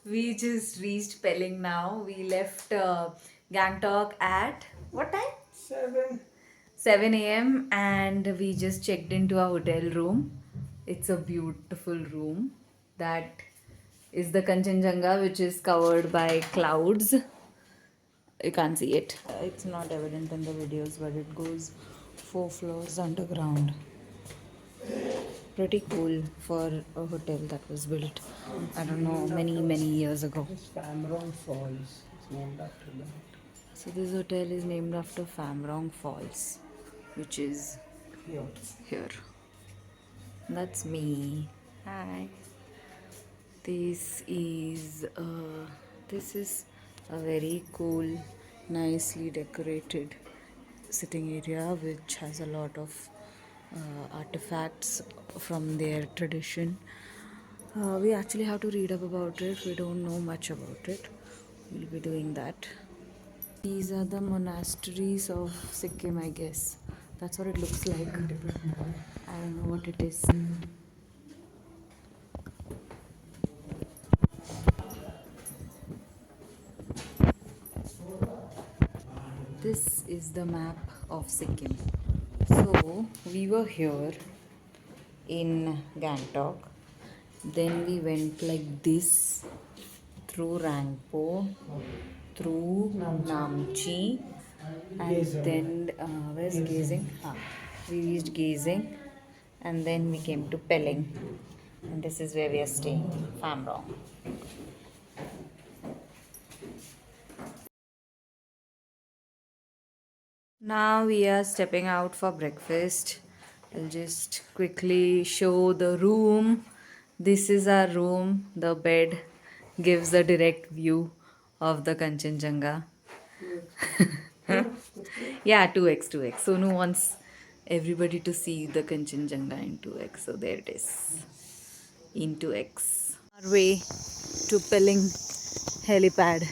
We just reached Pelling now. We left Gangtok at what time? 7 a.m. and we just checked into our hotel room. It's a beautiful room. That is the Kanchenjunga, which is covered by clouds. You can't see it. It's not evident in the videos, but it goes 4 floors underground. Pretty cool for a hotel that was built, I don't know, many years ago. Famrong Falls. It's named after that. So this hotel is named after Famrong Falls, which is Here. here. That's me. Hi. This is a very cool, nicely decorated sitting area which has a lot of artifacts from their tradition. We actually have to read up about it. We don't know much about it. We'll be doing that. These are the monasteries of Sikkim, I guess. That's what it looks like. I don't know what it is. This is the map of Sikkim. So we were here in Gangtok. Then we went like this through Rangpo, through Namchi, and then where's Gazing? We reached Gazing, and then we came to Pelling, and this is where we are staying, Famrong. Now we are stepping out for breakfast. I'll just quickly show the room. This is our room. The bed gives a direct view of the Kanchenjunga. Yeah, 2x, 2x. Sonu wants everybody to see the Kanchenjunga in 2x. So there it is. In 2x. Our way to Pelling helipad.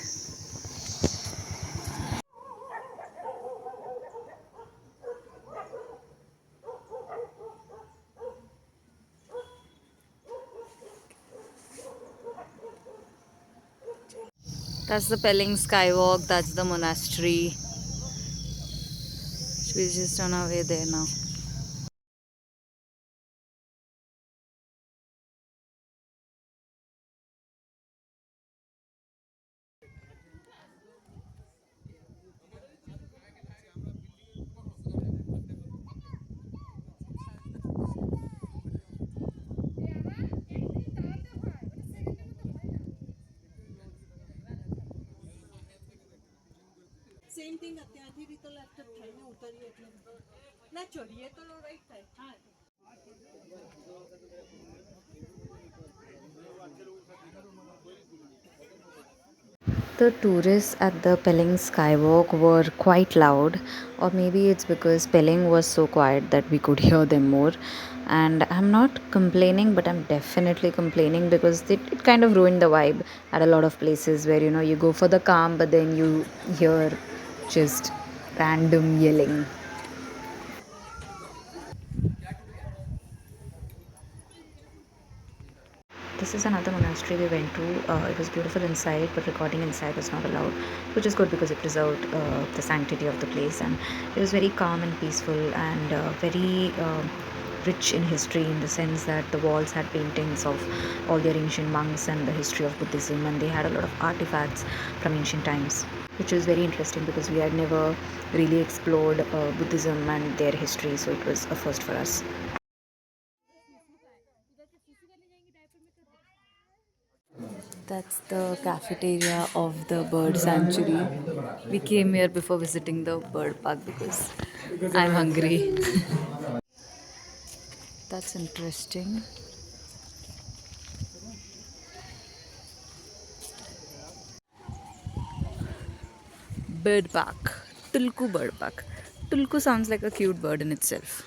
That's the Pelling Skywalk. That's the monastery. We're just on our way there now. Same thing ત્યાંથી તો left જ થાય ને ઉતરીએ એટલે ના ચડીએ તો right થાય હા. The tourists at the Pelling Skywalk were quite loud, or maybe it's because Pelling was so quiet that we could hear them more. And I'm not complaining, but I'm definitely complaining because it kind of ruined the vibe at a lot of places where you go for the calm, but then you hear just random yelling. This is another monastery we went to. It was beautiful inside, but recording inside was not allowed, which is good because it preserved the sanctity of the place. And it was very calm and peaceful and very rich in history in the sense that the walls had paintings of all their ancient monks and the history of Buddhism, and they had a lot of artifacts from ancient times, which was very interesting because we had never really explored Buddhism and their history, so it was a first for us. That's the cafeteria of the bird sanctuary. We came here before visiting the bird park because I'm hungry. That's interesting. Bird park. Tulku bird park. Tulku sounds like a cute bird in itself.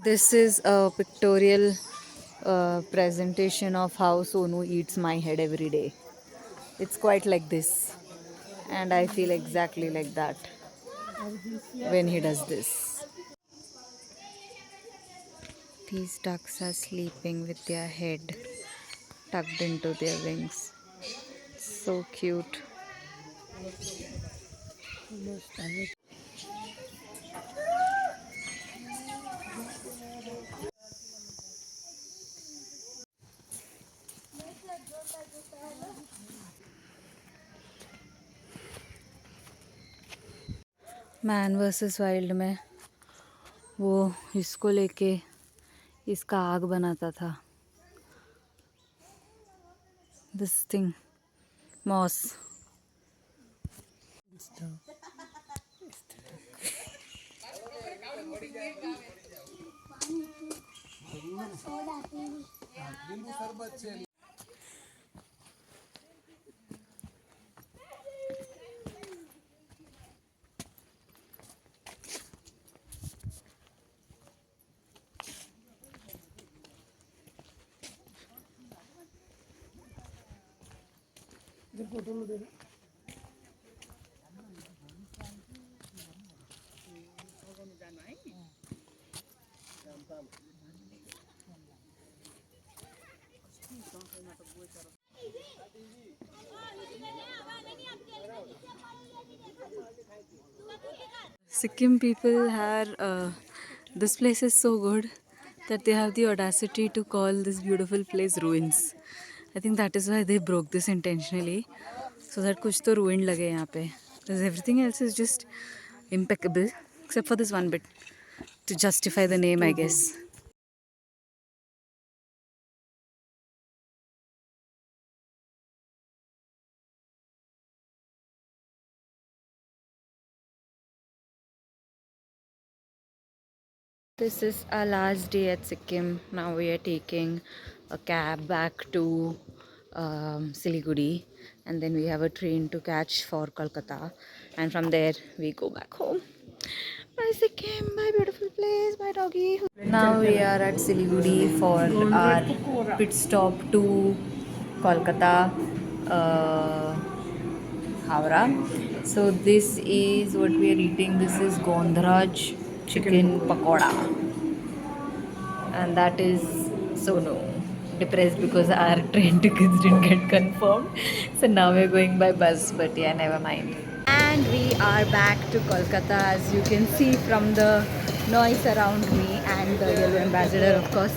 This is a pictorial presentation of how Sonu eats my head every day. It's quite like this, and I feel exactly like that when he does this. These ducks are sleeping with their head tucked into their wings. So cute. Man versus wild में वो इसको लेके इसका आग बनाता था. This thing moss. Sikkim people are, this place is so good that they have the audacity to call this beautiful place ruins. I think that is why they broke this intentionally, so that kuch to ruined lage yahan pe. Because everything else is just impeccable, except for this one bit, to justify the name, I guess. This is our last day at Sikkim. Now we are taking a cab back to Siliguri, and then we have a train to catch for Kolkata, and from there we go back home. Bye Sikkim, bye beautiful place, bye doggy. Now we are at Siliguri for our pit stop to Kolkata, Howrah. So this is what we are eating. This is Gondraj chicken pakoda, and that is Sonu. Depressed because our train tickets didn't get confirmed, so now we're going by bus, but yeah, never mind. And we are back to Kolkata, as you can see from the noise around me and the yellow ambassador, of course.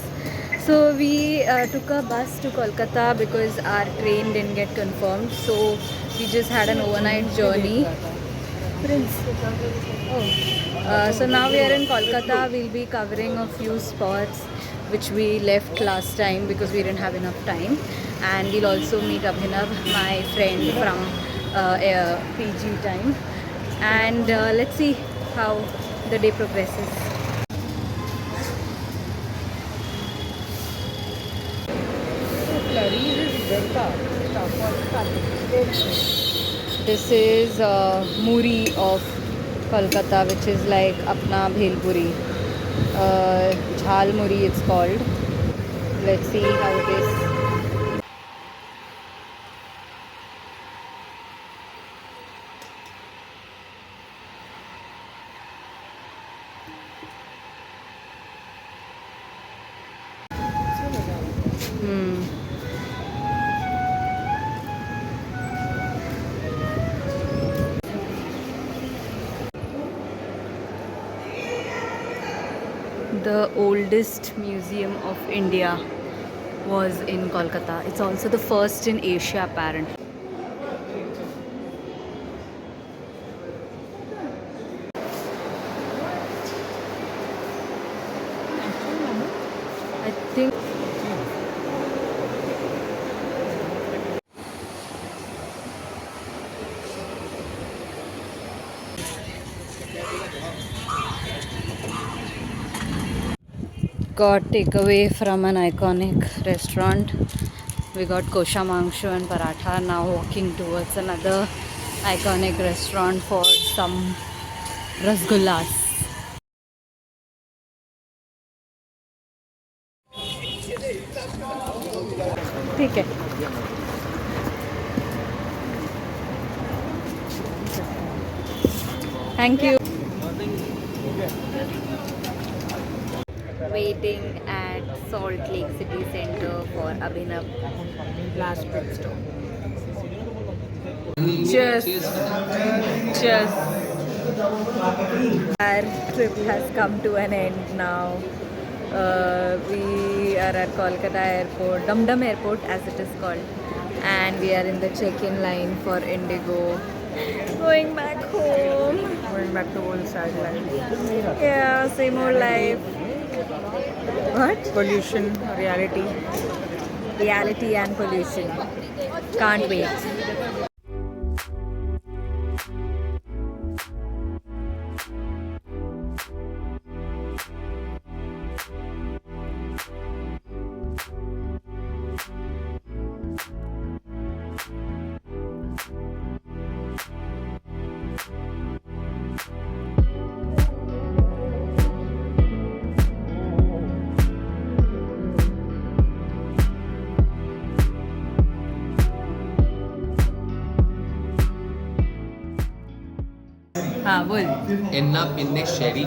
So we took a bus to Kolkata because our train didn't get confirmed, so we just had an overnight journey. Prince. Oh. So now we are in Kolkata. We'll be covering a few spots which we left last time because we didn't have enough time. And we'll also meet Abhinav, my friend from PG time. And let's see how the day progresses. This is Muri of Kolkata, which is like apna bhelpuri. Jhal Muri it's called. Let's see how it is. The oldest museum of India was in Kolkata. It's also the first in Asia, apparently. I think got takeaway from an iconic restaurant. We got kosha mangshu and paratha. Now walking towards another iconic restaurant for some rasgullas. Okay. Thank you. Waiting at Salt Lake City Center for Abhinav last pit stop. Cheers. Cheers. Our trip has come to an end now. We are at Kolkata Airport, Dum Dum Airport as it is called, and we are in the check-in line for Indigo. Going back home. Going back to old sad life. Yeah, same old life. What? Pollution, reality. Reality and pollution. Can't wait. हाँ बोल എന്നാ പിന്നെ ശരി